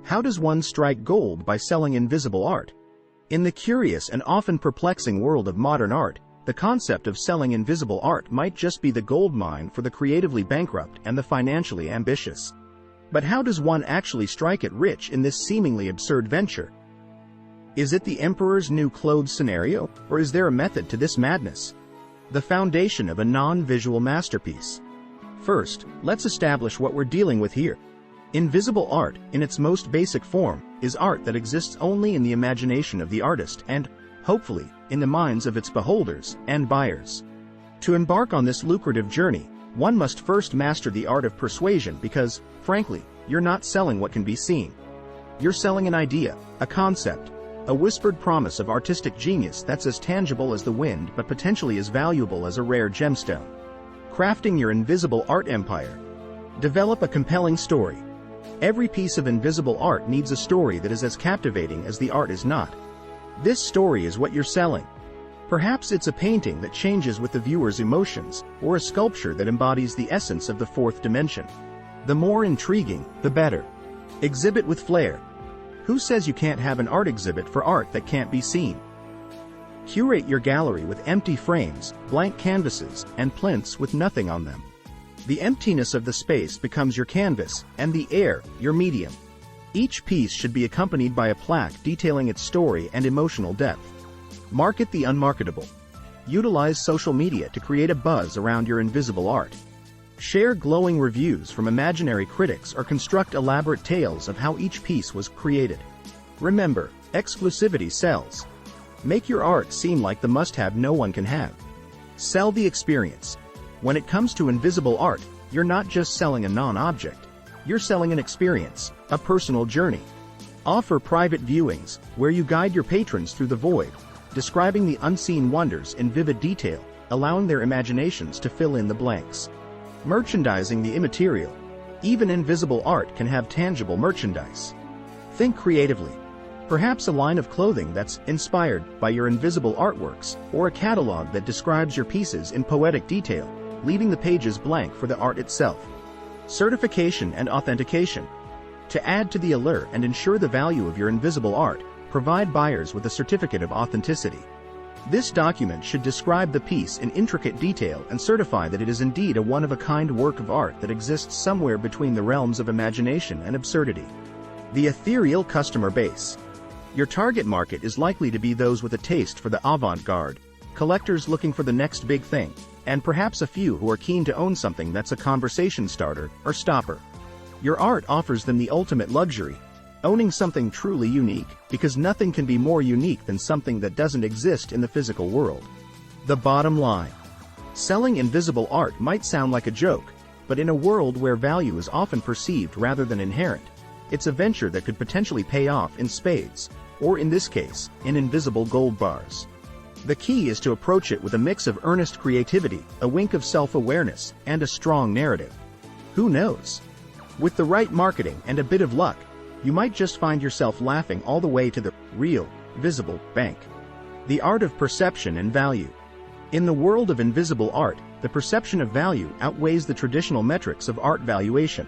How does one strike gold by selling invisible art? In the curious and often perplexing world of modern art, the concept of selling invisible art might just be the gold mine for the creatively bankrupt and the financially ambitious. But how does one actually strike it rich in this seemingly absurd venture? Is it the emperor's new clothes scenario, or is there a method to this madness? The foundation of a non-visual masterpiece. First, let's establish what we're dealing with here. Invisible art, in its most basic form, is art that exists only in the imagination of the artist and, hopefully, in the minds of its beholders and buyers. To embark on this lucrative journey, one must first master the art of persuasion because, frankly, you're not selling what can be seen. You're selling an idea, a concept, a whispered promise of artistic genius that's as tangible as the wind but potentially as valuable as a rare gemstone. Crafting your invisible art empire. Develop a compelling story. Every piece of invisible art needs a story that is as captivating as the art is not. This story is what you're selling. Perhaps it's a painting that changes with the viewer's emotions, or a sculpture that embodies the essence of the fourth dimension. The more intriguing, the better. Exhibit with flair. Who says you can't have an art exhibit for art that can't be seen? Curate your gallery with empty frames, blank canvases, and plinths with nothing on them. The emptiness of the space becomes your canvas, and the air, your medium. Each piece should be accompanied by a plaque detailing its story and emotional depth. Market the unmarketable. Utilize social media to create a buzz around your invisible art. Share glowing reviews from imaginary critics or construct elaborate tales of how each piece was created. Remember, exclusivity sells. Make your art seem like the must-have no one can have. Sell the experience. When it comes to invisible art, you're not just selling a non-object. You're selling an experience, a personal journey. Offer private viewings, where you guide your patrons through the void, describing the unseen wonders in vivid detail, allowing their imaginations to fill in the blanks. Merchandising the immaterial. Even invisible art can have tangible merchandise. Think creatively. Perhaps a line of clothing that's inspired by your invisible artworks, or a catalog that describes your pieces in poetic detail, leaving the pages blank for the art itself. Certification and authentication. To add to the allure and ensure the value of your invisible art, provide buyers with a certificate of authenticity. This document should describe the piece in intricate detail and certify that it is indeed a one-of-a-kind work of art that exists somewhere between the realms of imagination and absurdity. The ethereal customer base. Your target market is likely to be those with a taste for the avant-garde, collectors looking for the next big thing, and perhaps a few who are keen to own something that's a conversation starter or stopper. Your art offers them the ultimate luxury, owning something truly unique, because nothing can be more unique than something that doesn't exist in the physical world. The bottom line. Selling invisible art might sound like a joke, but in a world where value is often perceived rather than inherent, it's a venture that could potentially pay off in spades, or in this case, in invisible gold bars. The key is to approach it with a mix of earnest creativity, a wink of self-awareness, and a strong narrative. Who knows? With the right marketing and a bit of luck, you might just find yourself laughing all the way to the real, visible bank. The art of perception and value. In the world of invisible art, the perception of value outweighs the traditional metrics of art valuation.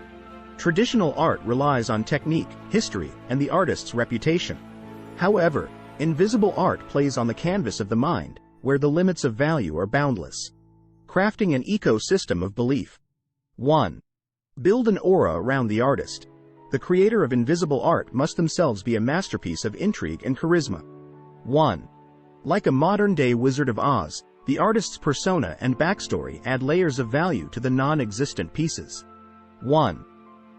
Traditional art relies on technique, history, and the artist's reputation. However, invisible art plays on the canvas of the mind, where the limits of value are boundless. Crafting an ecosystem of belief. 1. Build an aura around the artist. The creator of invisible art must themselves be a masterpiece of intrigue and charisma. 1. Like a modern-day Wizard of Oz, the artist's persona and backstory add layers of value to the non-existent pieces. 1.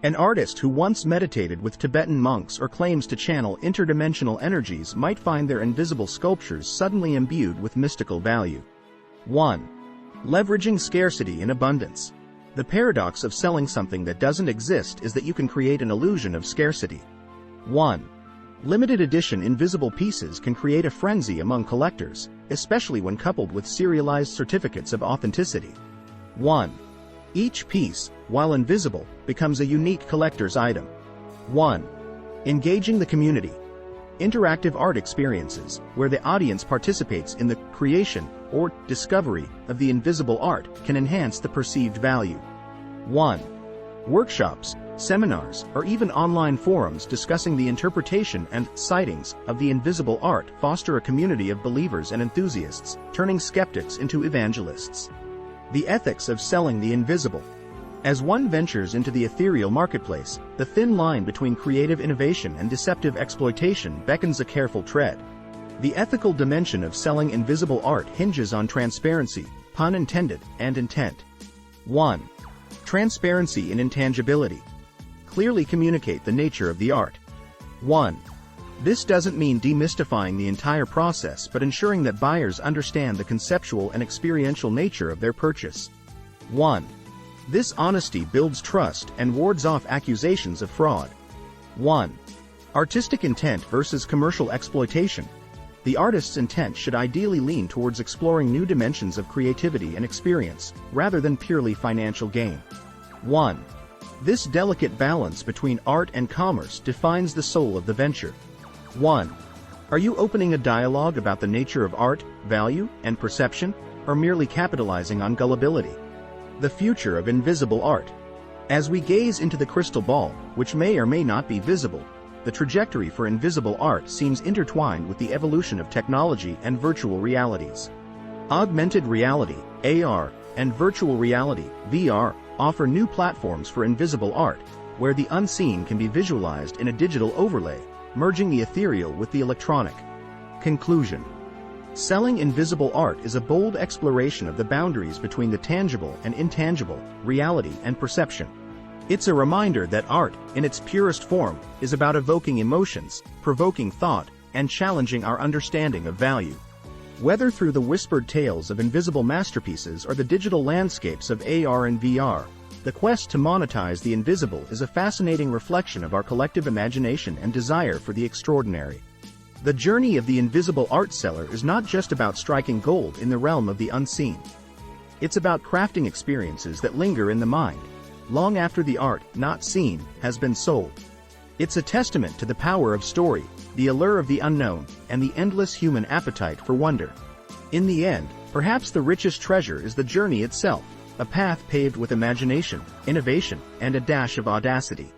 An artist who once meditated with Tibetan monks or claims to channel interdimensional energies might find their invisible sculptures suddenly imbued with mystical value. 1. Leveraging scarcity in abundance. The paradox of selling something that doesn't exist is that you can create an illusion of scarcity. 1. Limited edition invisible pieces can create a frenzy among collectors, especially when coupled with serialized certificates of authenticity. 1. Each piece, while invisible, becomes a unique collector's item. 1. Engaging the community. Interactive art experiences, where the audience participates in the creation or discovery of the invisible art, can enhance the perceived value. 1. Workshops, seminars, or even online forums discussing the interpretation and sightings of the invisible art foster a community of believers and enthusiasts, turning skeptics into evangelists. The ethics of selling the invisible. As one ventures into the ethereal marketplace, the thin line between creative innovation and deceptive exploitation beckons a careful tread. The ethical dimension of selling invisible art hinges on transparency, pun intended, and intent. 1. Transparency in intangibility. Clearly communicate the nature of the art. 1. This doesn't mean demystifying the entire process but ensuring that buyers understand the conceptual and experiential nature of their purchase. 1. This honesty builds trust and wards off accusations of fraud. 1. Artistic intent versus commercial exploitation. The artist's intent should ideally lean towards exploring new dimensions of creativity and experience, rather than purely financial gain. 1. This delicate balance between art and commerce defines the soul of the venture. 1. Are you opening a dialogue about the nature of art, value, and perception, or merely capitalizing on gullibility? The future of invisible art. As we gaze into the crystal ball, which may or may not be visible, the trajectory for invisible art seems intertwined with the evolution of technology and virtual realities. Augmented reality, AR, and virtual reality, VR, offer new platforms for invisible art, where the unseen can be visualized in a digital overlay, merging the ethereal with the electronic. Conclusion. Selling invisible art is a bold exploration of the boundaries between the tangible and intangible, reality and perception. It's a reminder that art, in its purest form, is about evoking emotions, provoking thought, and challenging our understanding of value. Whether through the whispered tales of invisible masterpieces or the digital landscapes of AR and VR, the quest to monetize the invisible is a fascinating reflection of our collective imagination and desire for the extraordinary. The journey of the invisible art seller is not just about striking gold in the realm of the unseen. It's about crafting experiences that linger in the mind, long after the art, not seen, has been sold. It's a testament to the power of story, the allure of the unknown, and the endless human appetite for wonder. In the end, perhaps the richest treasure is the journey itself, a path paved with imagination, innovation, and a dash of audacity.